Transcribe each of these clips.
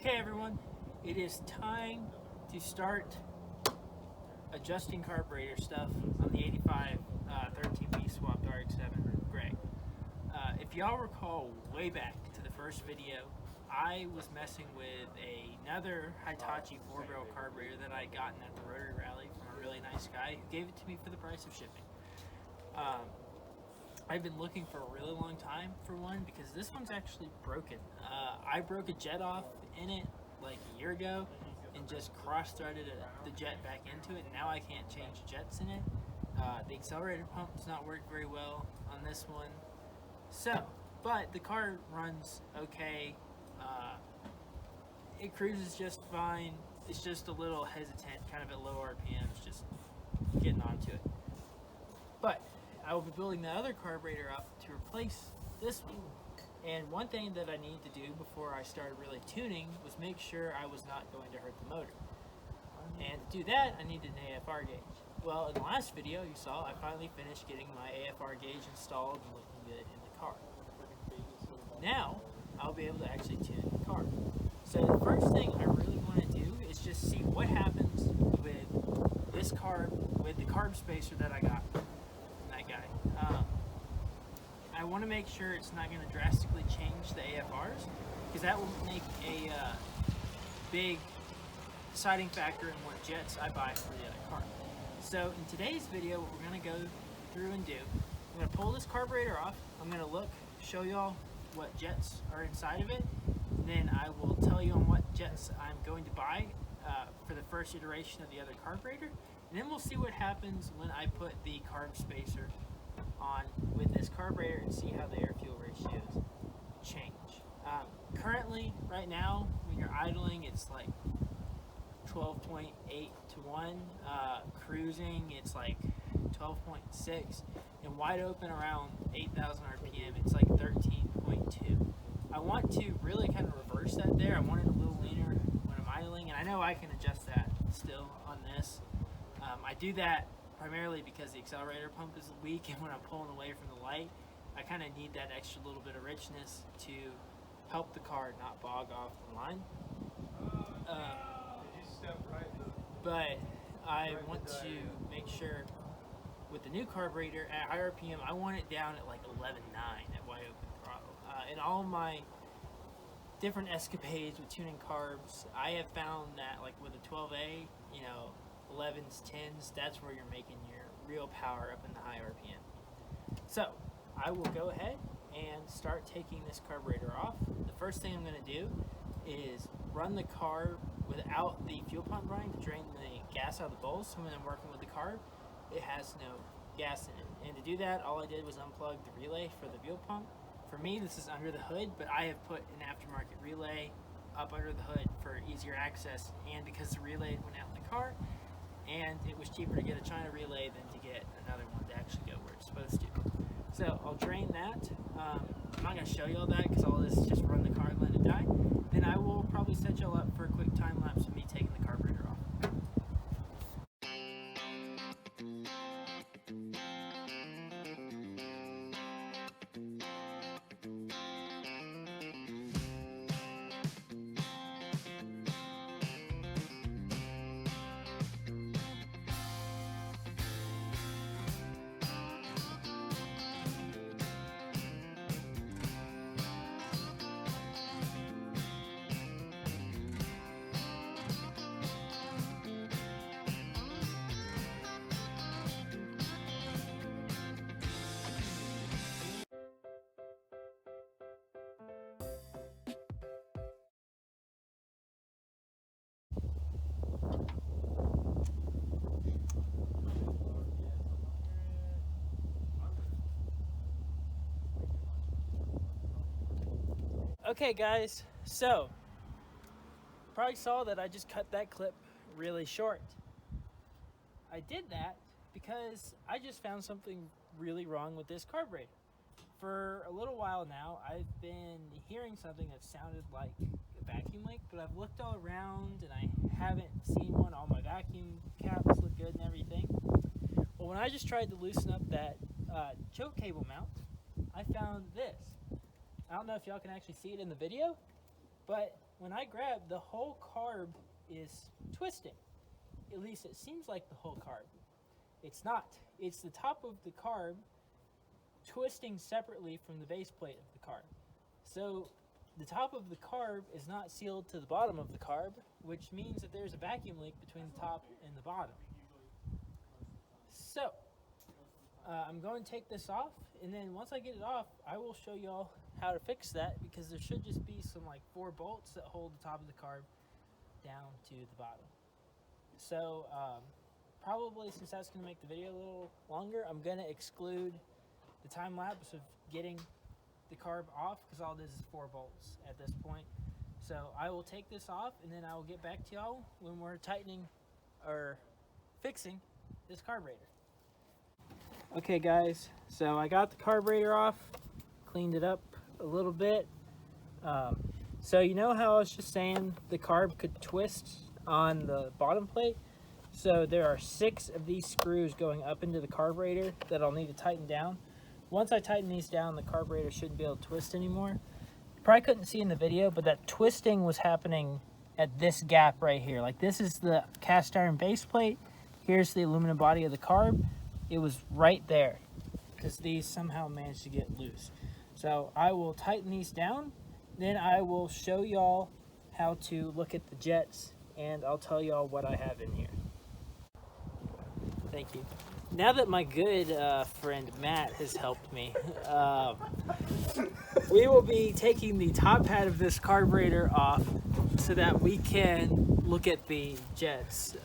Okay everyone, it is time to start adjusting carburetor stuff on the 85 13-piece swapped RX7 gray. If y'all recall way back to the first video, I was messing with another Hitachi 4-barrel carburetor that I had gotten at the Rotary Rally from a really nice guy who gave it to me for the price of shipping. I've been looking for a really long time for one because this one's actually broken. I broke a jet off in it like a year ago and just cross-threaded the jet back into it, and now I can't change jets in it. The accelerator pump does not work very well on this one. So, but the car runs okay. It cruises just fine. It's just a little hesitant, kind of at low RPMs, just getting onto it. But I will be building the other carburetor up to replace this one. And one thing that I needed to do before I started really tuning was make sure I was not going to hurt the motor. And to do that, I needed an AFR gauge. Well, in the last video you saw, I finally finished getting my AFR gauge installed and looking good in the car. Now, I'll be able to actually tune the car. So the first thing I really want to do is just see what happens with this carb, with the carb spacer that I got from that guy. I want to make sure it's not going to drastically change the AFRs, because that will make a big deciding factor in what jets I buy for the other car. So in today's video, what we're going to go through and do, I'm going to pull this carburetor off, I'm going to show y'all what jets are inside of it, and then I will tell you on what jets I'm going to buy for the first iteration of the other carburetor, and then we'll see what happens when I put the carb spacer on with this carburetor and see how the air-fuel ratios change. Currently, right now, when you're idling, it's like 12.8 to 1. Cruising, it's like 12.6. And wide open around 8,000 RPM, it's like 13.2. I want to really kind of reverse that there. I want it a little leaner when I'm idling, and I know I can adjust that still on this. I do that primarily because the accelerator pump is weak, and when I'm pulling away from the light, I kind of need that extra little bit of richness to help the car not bog off the line. But I want to make sure with the new carburetor at high RPM, I want it down at like 11.9 at wide open throttle. In all my different escapades with tuning carbs, I have found that like with a 12A, 11s, 10s, that's where you're making your real power up in the high RPM. So I will go ahead and start taking this carburetor off. The first thing I'm going to do is run the carb without the fuel pump running to drain the gas out of the bowls. So when I'm working with the carb, it has no gas in it. And to do that, all I did was unplug the relay for the fuel pump. For me, this is under the hood, but I have put an aftermarket relay up under the hood for easier access, and because the relay went out in the car, and it was cheaper to get a China relay than to get another one to actually go where it's supposed to. So I'll drain that. I'm not going to show you all that because all this is just run the car and let it die. Then I will probably set y'all up for a quick time lapse of me taking the carburetor off. Okay guys, so probably saw that I just cut that clip really short. I did that because I just found something really wrong with this carburetor. For a little while now, I've been hearing something that sounded like a vacuum leak, but I've looked all around and I haven't seen one. All my vacuum caps look good and everything. Well, when I just tried to loosen up that choke cable mount, I found this. I don't know if y'all can actually see it in the video, But when I grab, the whole carb is twisting. At least it seems like the whole carb. It's not. It's the top of the carb twisting separately from the base plate of the carb. So the top of the carb is not sealed to the bottom of the carb, which means that there's a vacuum leak between the top and the bottom. So I'm going to take this off, and then once I get it off, I will show y'all how to fix that, because there should just be some like 4 bolts that hold the top of the carb down to the bottom. So probably, since that's going to make the video a little longer, I'm going to exclude the time lapse of getting the carb off, because all this is 4 bolts at this point. So I will take this off, and then I will get back to y'all when we're tightening or fixing this carburetor. Okay guys, so I got the carburetor off, cleaned it up a little bit. So you know how I was just saying the carb could twist on the bottom plate? So there are 6 of these screws going up into the carburetor that I'll need to tighten down. Once I tighten these down, the carburetor shouldn't be able to twist anymore. You probably couldn't see in the video, but that twisting was happening at this gap right here. Like, this is the cast iron base plate. Here's the aluminum body of the carb. It was right there because these somehow managed to get loose. So I will tighten these down. Then I will show y'all how to look at the jets, and I'll tell y'all what I have in here. Thank you. Now that my good friend Matt has helped me, we will be taking the top hat of this carburetor off so that we can look at the jets.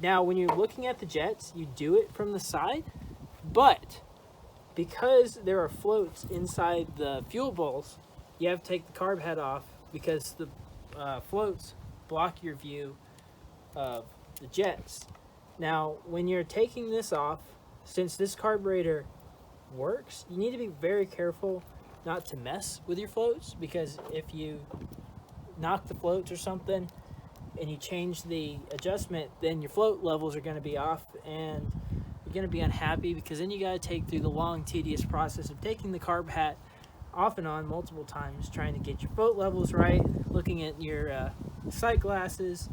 Now, when you're looking at the jets, you do it from the side, but because there are floats inside the fuel bowls, you have to take the carb head off because the floats block your view of the jets. Now, when you're taking this off, since this carburetor works, you need to be very careful not to mess with your floats, because if you knock the floats or something and you change the adjustment, then your float levels are going to be off, and you're going to be unhappy, because then you got to take through the long, tedious process of taking the carb hat off and on multiple times, trying to get your float levels right, looking at your sight glasses.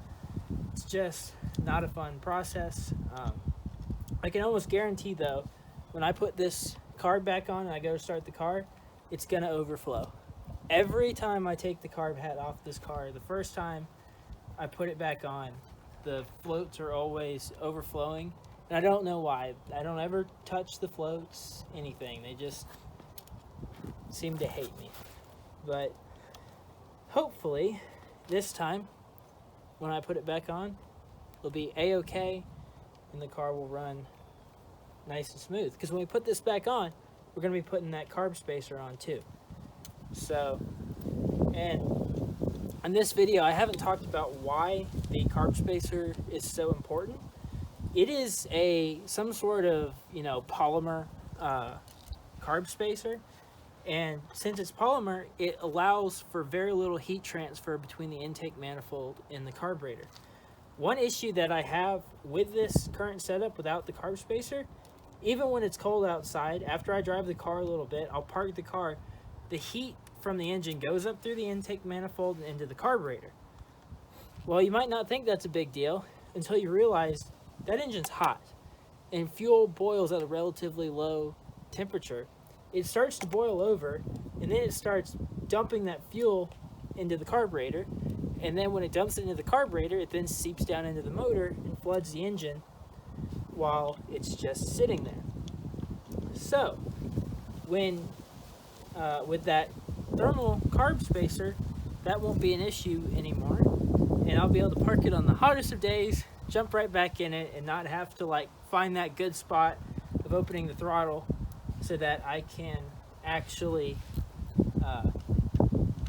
It's just not a fun process. I can almost guarantee, though, when I put this carb back on and I go to start the car, it's going to overflow. Every time I take the carb hat off this car, the first time I put it back on, the floats are always overflowing, and I don't know why. I don't ever touch the floats, anything. They just seem to hate me. But hopefully this time when I put it back on, it'll be a-okay and the car will run nice and smooth, because when we put this back on, we're going to be putting that carb spacer on too. So, and in this video, I haven't talked about why the carb spacer is so important. It is some sort of, polymer carb spacer. And since it's polymer, it allows for very little heat transfer between the intake manifold and the carburetor. One issue that I have with this current setup without the carb spacer, even when it's cold outside, after I drive the car a little bit, I'll park the car, the heat from the engine goes up through the intake manifold and into the carburetor. Well, you might not think that's a big deal until you realize that engine's hot and fuel boils at a relatively low temperature. It starts to boil over, and then it starts dumping that fuel into the carburetor, and then when it dumps it into the carburetor, it then seeps down into the motor and floods the engine while it's just sitting there. So when with that thermal carb spacer, that won't be an issue anymore, and I'll be able to park it on the hottest of days, jump right back in it, and not have to find that good spot of opening the throttle so that I can actually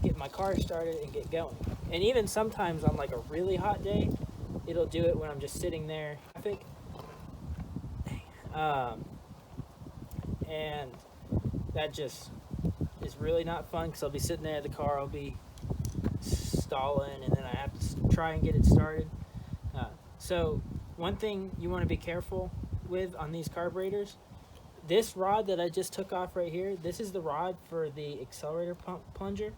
get my car started and get going. And even sometimes on a really hot day, it'll do it when I'm just sitting there in traffic. And that just is really not fun, because I'll be sitting there at the car, I'll be stalling, and then I have to try and get it started. So one thing you want to be careful with on these carburetors, this rod that I just took off right here, this is the rod for the accelerator plunger.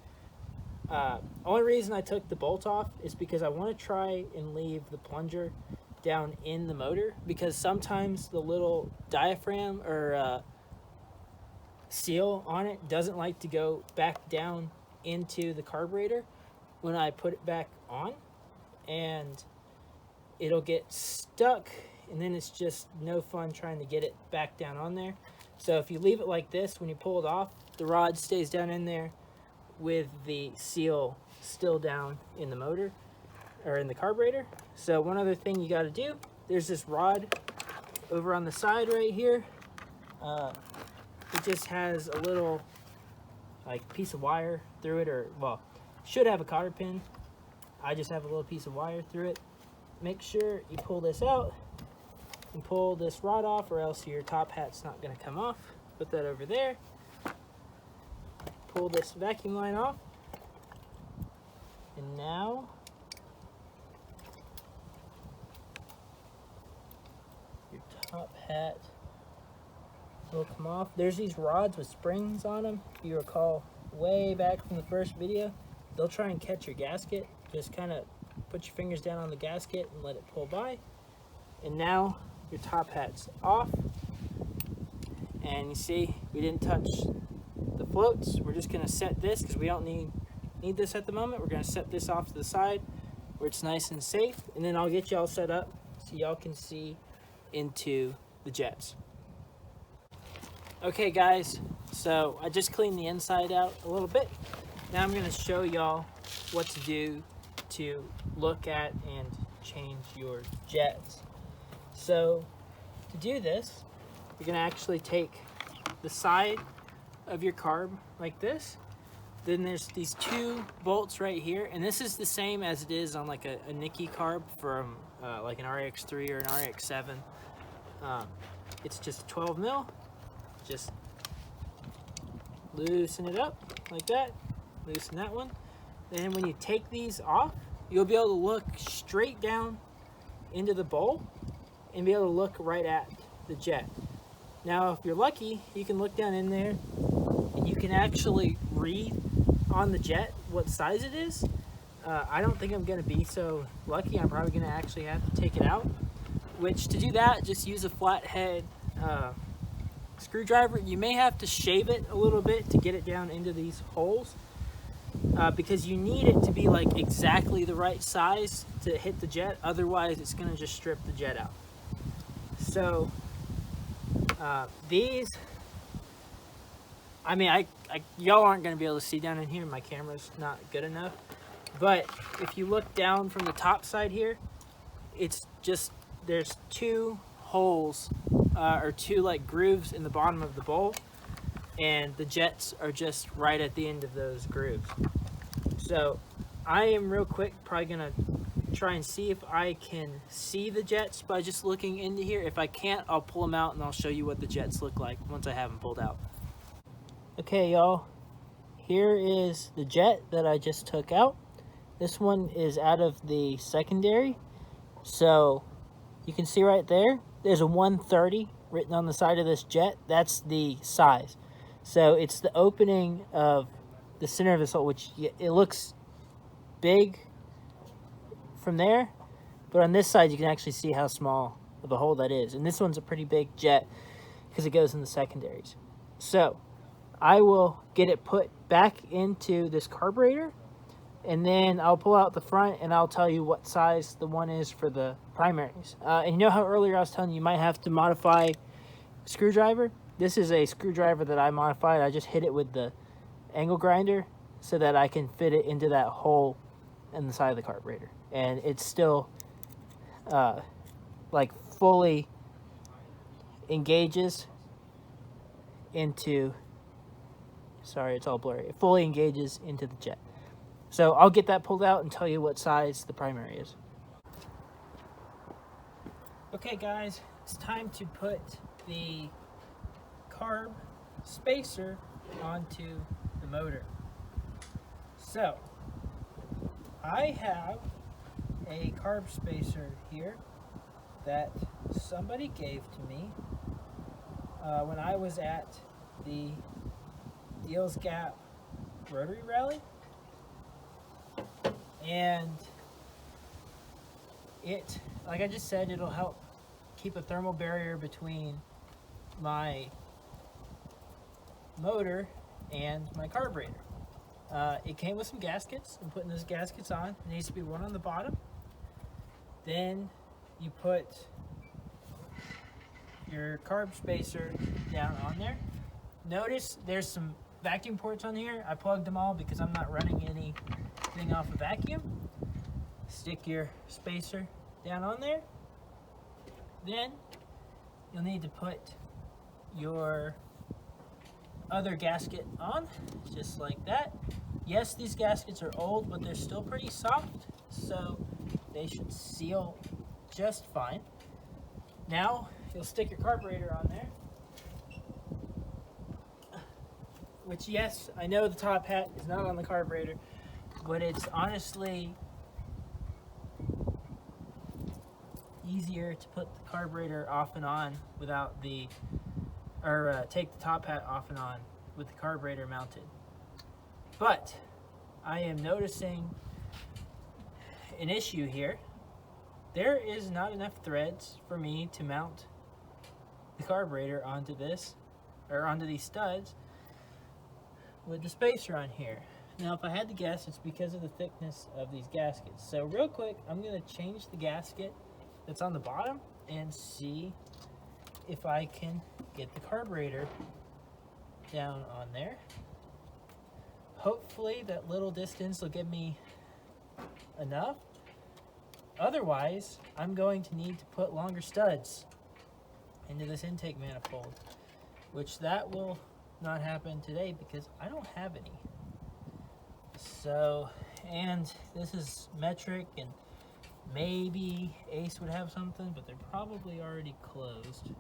Only reason I took the bolt off is because I want to try and leave the plunger down in the motor, because sometimes the little diaphragm or seal on it doesn't like to go back down into the carburetor when I put it back on, and it'll get stuck, and then it's just no fun trying to get it back down on there. So if you leave it like this, when you pull it off, the rod stays down in there with the seal still down in the motor or in the carburetor. So one other thing you got to do, there's this rod over on the side right here. It just has a little like piece of wire through it, or well, should have a cotter pin. I just have a little piece of wire through it. Make sure you pull this out and pull this rod off, or else your top hat's not going to come off. Put that over there. Pull this vacuum line off, and now your top hat will come off. There's these rods with springs on them. If you recall way back from the first video, they'll try and catch your gasket. Just kind of put your fingers down on the gasket and let it pull by. And now your top hat's off. And you see, we didn't touch the floats. We're just gonna set this, because we don't need this at the moment. We're gonna set this off to the side where it's nice and safe. And then I'll get y'all set up so y'all can see into the jets. Okay guys, so I just cleaned the inside out a little bit. Now I'm gonna show y'all what to do to look at and change your jets. So to do this, you're gonna actually take the side of your carb like this. Then there's these two bolts right here, and this is the same as it is on like a Nicky carb from like an RX3 or an RX7. It's just a 12 mil. Just loosen it up like that. Loosen that one. Then when you take these off, you'll be able to look straight down into the bowl and be able to look right at the jet. Now, if you're lucky, you can look down in there and you can actually read on the jet what size it is. I don't think I'm going to be so lucky. I'm probably going to actually have to take it out, which to do that, just use a flathead screwdriver. You may have to shave it a little bit to get it down into these holes, because you need it to be like exactly the right size to hit the jet. Otherwise, it's going to just strip the jet out. So these, I mean, y'all aren't going to be able to see down in here. My camera's not good enough. But if you look down from the top side here, it's just, there's two holes or two like grooves in the bottom of the bowl, and the jets are just right at the end of those grooves. So I am real quick probably gonna try and see if I can see the jets by just looking into here. If I can't, I'll pull them out and I'll show you what the jets look like once I have them pulled out. Okay y'all, here is the jet that I just took out. This one is out of the secondary, so you can see right there, there's a 130 written on the side of this jet. That's the size. So it's the opening of the center of this hole, which it looks big from there, but on this side you can actually see how small of a hole that is. And this one's a pretty big jet because it goes in the secondaries. So I will get it put back into this carburetor, and then I'll pull out the front and I'll tell you what size the one is for the primaries. And you know how earlier I was telling you might have to modify a screwdriver? This is a screwdriver that I modified. I just hit it with the angle grinder so that I can fit it into that hole in the side of the carburetor. And it's still like fully engages into, sorry, it's all blurry. It fully engages into the jet. So I'll get that pulled out and tell you what size the primary is. Okay guys, it's time to put the carb spacer onto the motor. So I have a carb spacer here that somebody gave to me when I was at the Deals Gap Rotary Rally. and it, like I just said, it'll help keep a thermal barrier between my motor and my carburetor. It came with some gaskets. I'm putting those gaskets on. There needs to be one on the bottom. Then you put your carb spacer down on there. Notice there's some vacuum ports on here. I plugged them all because I'm not running anything off a vacuum. Stick your spacer down on there. Then you'll need to put your other gasket on, just like that. Yes, these gaskets are old, but they're still pretty soft, so they should seal just fine. Now you'll stick your carburetor on there, which, yes, I know the top hat is not on the carburetor, but it's honestly easier to put the carburetor off and on without the, or take the top hat off and on with the carburetor mounted. But I am noticing an issue here. There is not enough threads for me to mount the carburetor onto this, or onto these studs with the spacer on here. Now, if I had to guess, it's because of the thickness of these gaskets. So real quick, I'm gonna change the gasket that's on the bottom and see if I can get the carburetor down on there. Hopefully that little distance will give me enough. Otherwise, I'm going to need to put longer studs into this intake manifold, which that will not happen today because I don't have any. So, and this is metric, and maybe Ace would have something, but they're probably already closed.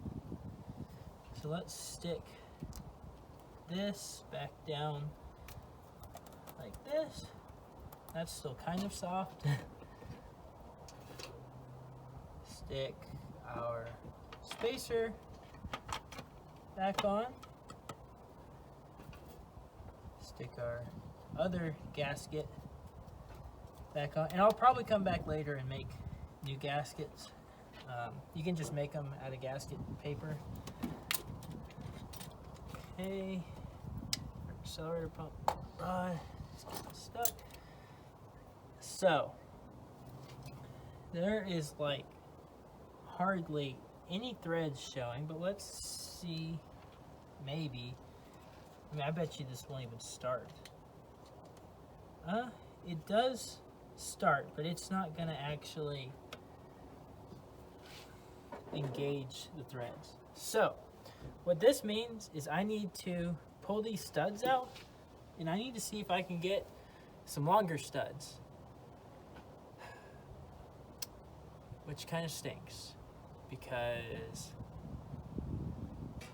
So let's stick this back down like this. That's still kind of soft. Stick our spacer back on. Stick our other gasket back on. And I'll probably come back later and make new gaskets. You can just make them out of gasket paper. Okay. Accelerator pump rod. Just get stuck. So, there is like hardly any threads showing, but let's see, maybe. I mean, I bet you this won't even start. It does start, but it's not gonna actually engage the threads. So, what this means is I need to pull these studs out, and I need to see if I can get some longer studs, which kind of stinks because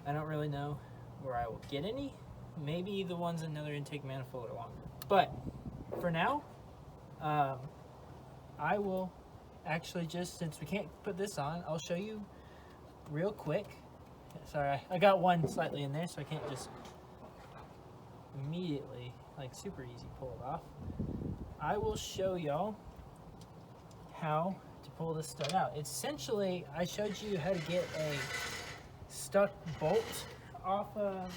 I don't really know where I will get any. Maybe the ones in another intake manifold are longer, but for now, I will actually just, since we can't put this on, I'll show you real quick. Sorry, I got one slightly in there, so I can't just immediately, like super easy, pull it off. I will show y'all how to pull this stud out. It's essentially, I showed you how to get a stuck bolt off of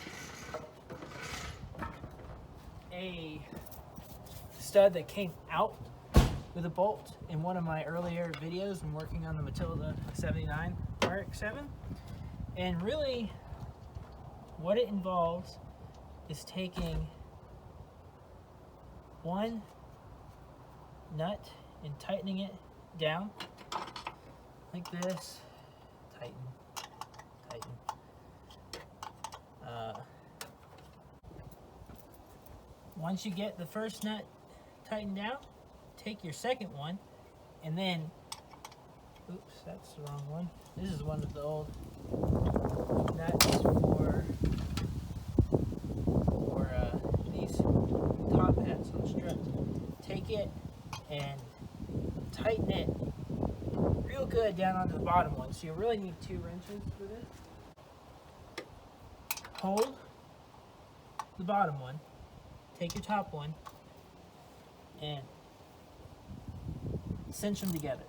a stud that came out with a bolt in one of my earlier videos when working on the Matilda 79 RX7. And really, what it involves is taking one nut and tightening it down like this. Tighten, tighten. Once you get the first nut tightened down, take your second one and then, oops, that's the wrong one. This is one of the old nuts for these top hats on struts. Take it and tighten it real good down onto the bottom one. So you really need 2 wrenches for this. Hold the bottom one, take your top one, and cinch them together.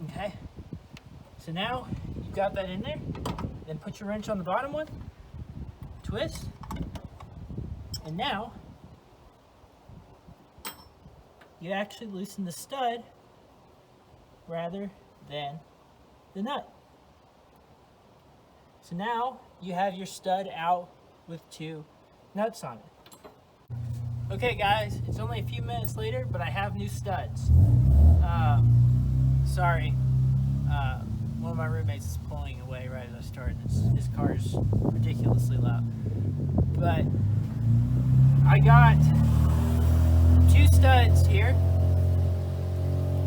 Okay, so now you've got that in there. Then put your wrench on the bottom one, twist, and now you actually loosen the stud rather than the nut. So now you have your stud out with 2 nuts on it. Okay guys, it's only a few minutes later, but I have new studs. Sorry, one of my roommates is pulling away right as I started. His car is ridiculously loud. But I got 2 studs here.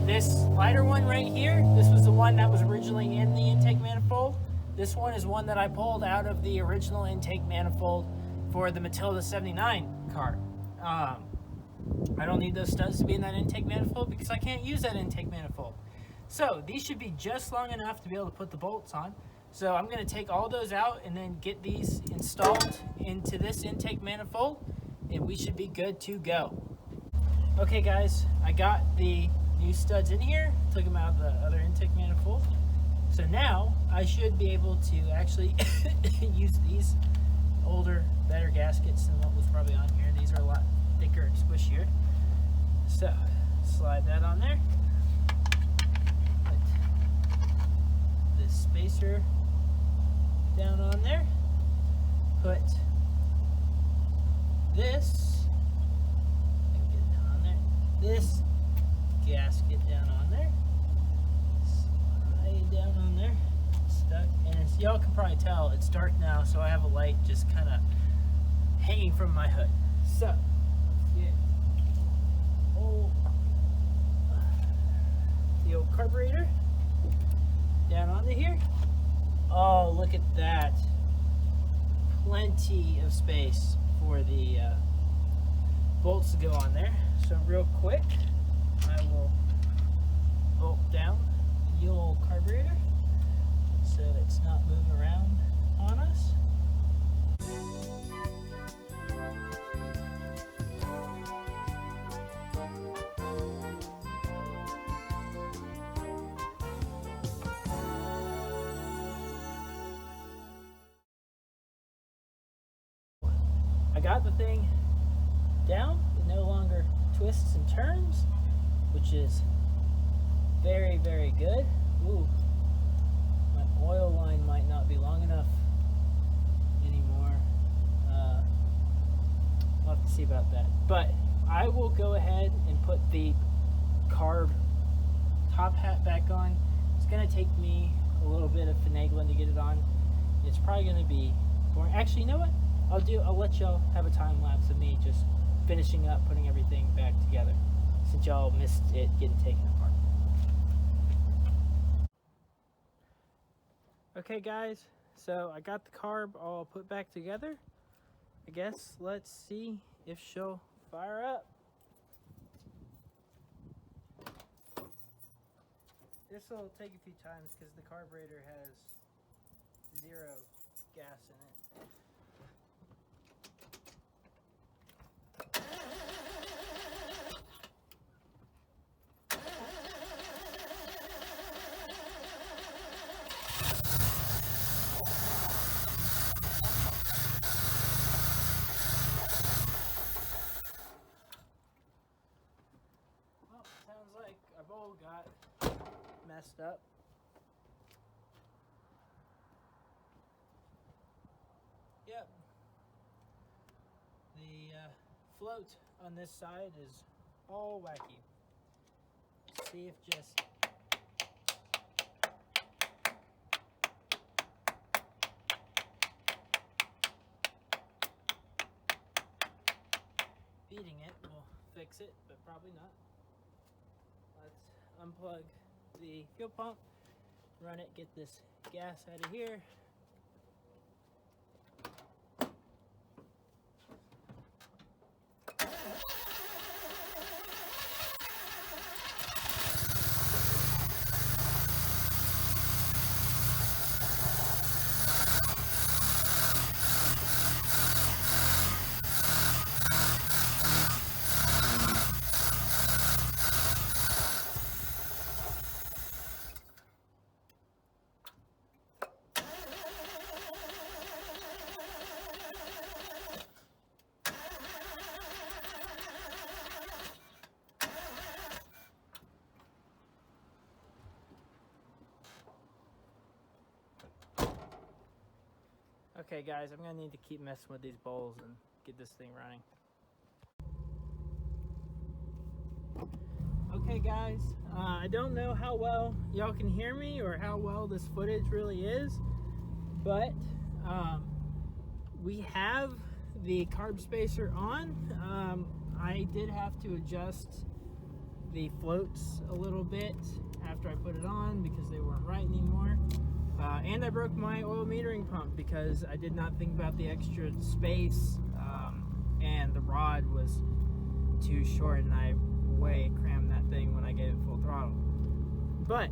This lighter one right here, this was the one that was originally in the intake manifold. This one is one that I pulled out of the original intake manifold for the Matilda 79 car. I don't need those studs to be in that intake manifold because I can't use that intake manifold. So these should be just long enough to be able to put the bolts on. So I'm going to take all those out and then get these installed into this intake manifold, and we should be good to go. Okay guys, I got the new studs in here, took them out of the other intake manifold. So now I should be able to actually use these older, better gaskets than what was probably on here. These are a lot thicker and squishier. So slide that on there. Put this spacer down on there. Put this, get it down on there. This gasket down on there. Slide down on there. Stuck. And y'all can probably tell it's dark now, so I have a light just kind of hanging from my hood. So let's get the old carburetor down onto here. Oh, look at that. Plenty of space for the bolts to go on there. So real quick, I will bolt down the old carburetor so it's not moving around on us. I got the thing down. It no longer twists and turns, which is very, very good. Ooh, my oil line might not be long enough anymore. We'll have to see about that. But I will go ahead and put the Carb top hat back on. It's going to take me a little bit of finagling to get it on. It's probably going to be boring. Actually, you know what? I'll let y'all have a time lapse of me just finishing up, putting everything back together, since y'all missed it getting taken apart. Okay guys, so I got the carb all put back together. I guess let's see if she'll fire up. This will take a few times because the carburetor has 0 gas in it. Well, sounds like our bowl got messed up. Yep. The float on this side is all wacky. Let's see if just beating it will fix it, but probably not. Let's unplug the fuel pump, run it, get this gas out of here. Okay guys, I'm gonna need to keep messing with these bowls and get this thing running. Okay guys, I don't know how well y'all can hear me or how well this footage really is, but we have the carb spacer on. I did have to adjust the floats a little bit after I put it on because they weren't right anymore. And I broke my oil metering pump because I did not think about the extra space, and the rod was too short and I way crammed that thing when I gave it full throttle. But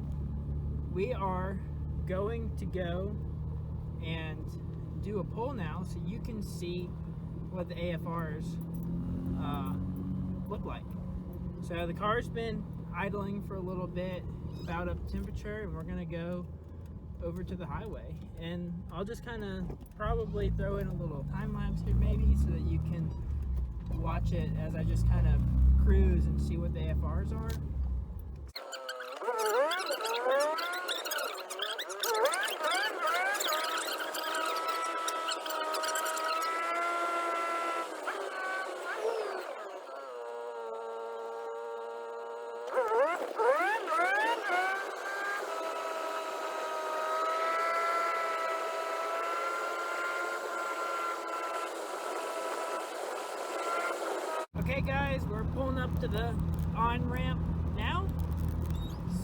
we are going to go and do a pull now so you can see what the AFRs look like. So the car's been idling for a little bit, about up temperature, and we're gonna go over to the highway, and I'll just kind of probably throw in a little time lapse here maybe so that you can watch it as I just kind of cruise and see what the AFRs are. Okay guys, we're pulling up to the on-ramp now.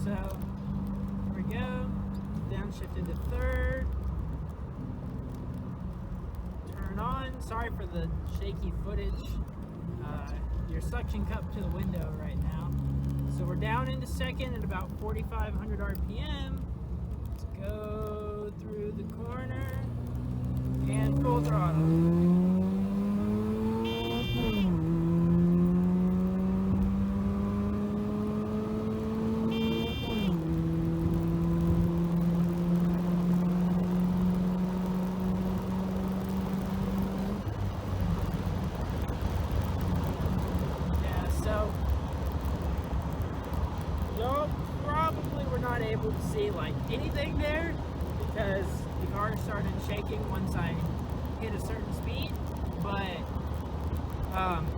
So, here we go. Downshift into third. Turn on. Sorry for the shaky footage. Your suction cup to the window right now. So we're down into second at about 4,500 RPM. Let's go through the corner and full throttle. Not able to see like anything there because the car started shaking once I hit a certain speed, but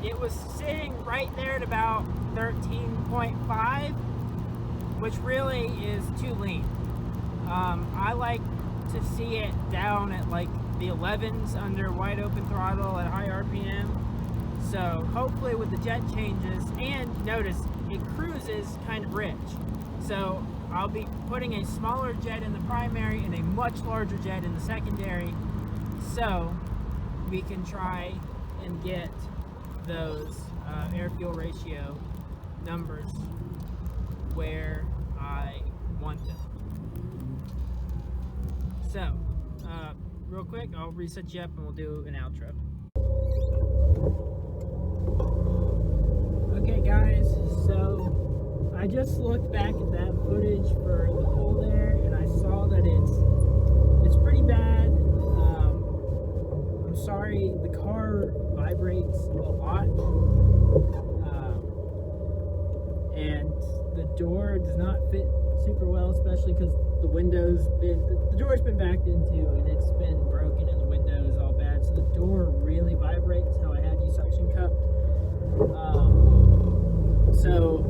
it was sitting right there at about 13.5, which really is too lean. I like to see it down at like the 11s under wide open throttle at high RPM. So hopefully with the jet changes, and notice it cruises kind of rich. So I'll be putting a smaller jet in the primary and a much larger jet in the secondary, so we can try and get those air-fuel ratio numbers where I want them. So, real quick, I'll reset you up and we'll do an outro. Okay guys, so I just looked back at that footage for the pull there, and I saw that it's pretty bad. I'm sorry, the car vibrates a lot, and the door does not fit super well, especially because the door's been backed into and it's been broken and the window is all bad, so the door really vibrates how I had you suction cup. So